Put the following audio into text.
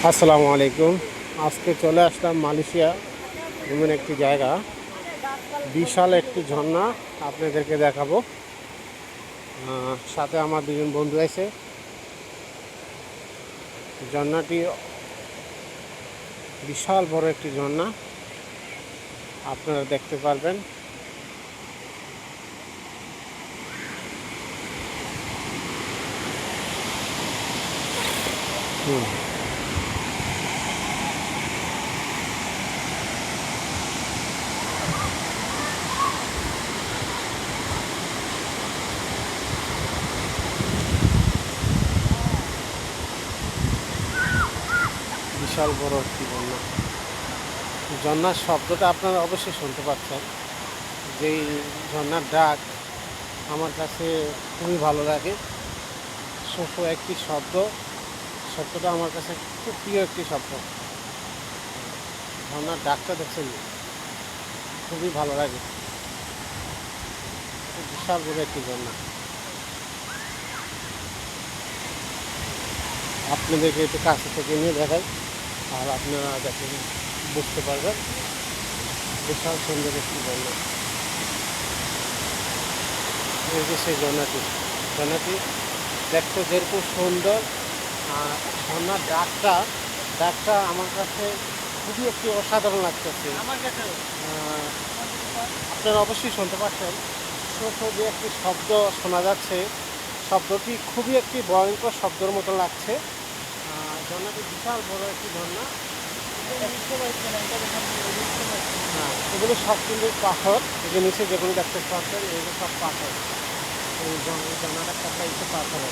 আসসালামু আলাইকুম। আজকে চলে আসলাম মালয়েশিয়া এমন একটি জায়গা, বিশাল একটি ঝর্ণা আপনাদেরকে দেখাবো। সাথে আমার দুজন বন্ধু আছে। ঝর্ণাটি বিশাল বড় একটি ঝর্ণা, আপনারা দেখতে পারবেন। হুম, বিশাল বড় একটি ঝর্ণা। ঝর্ণার শব্দটা আপনারা অবশ্যই শুনতে পাচ্ছেন। যেই ঝর্ণার ডাক আমার কাছে খুবই ভালো লাগে। একটি শব্দটা আমার কাছে খুব প্রিয় একটি শব্দ। ঝর্ণার ডাকটা দেখছেন, খুবই ভালো লাগে। বিশাল বড় একটি ঝর্ণা, আপনাদেরকে একটু কাছে থেকে নিয়ে দেখাই, আর আপনারা দেখেন বুঝতে পারবেন। বিশাল সুন্দর একটি ঝর্ণা। এই যে সেই ঝর্ণাটি দেখতে যেরকম সুন্দর, আর ঝর্ণার ডাকটা আমার কাছে খুবই একটি অসাধারণ লাগতেছে। আপনারা অবশ্যই শুনতে পাচ্ছেন। যে একটি শব্দ শোনা যাচ্ছে, শব্দটি খুবই একটি ভয়ঙ্কর শব্দের মতো লাগছে। ঝর্ণাটি বিশাল বড় একটি ঝর্ণা। হ্যাঁ, এগুলো সব কিন্তু পাথর। এই যে নিচে যেগুলো দেখতে পাচ্ছেন, এগুলো সব পাথর। এই ঝর্ণাটা একটা পাথর।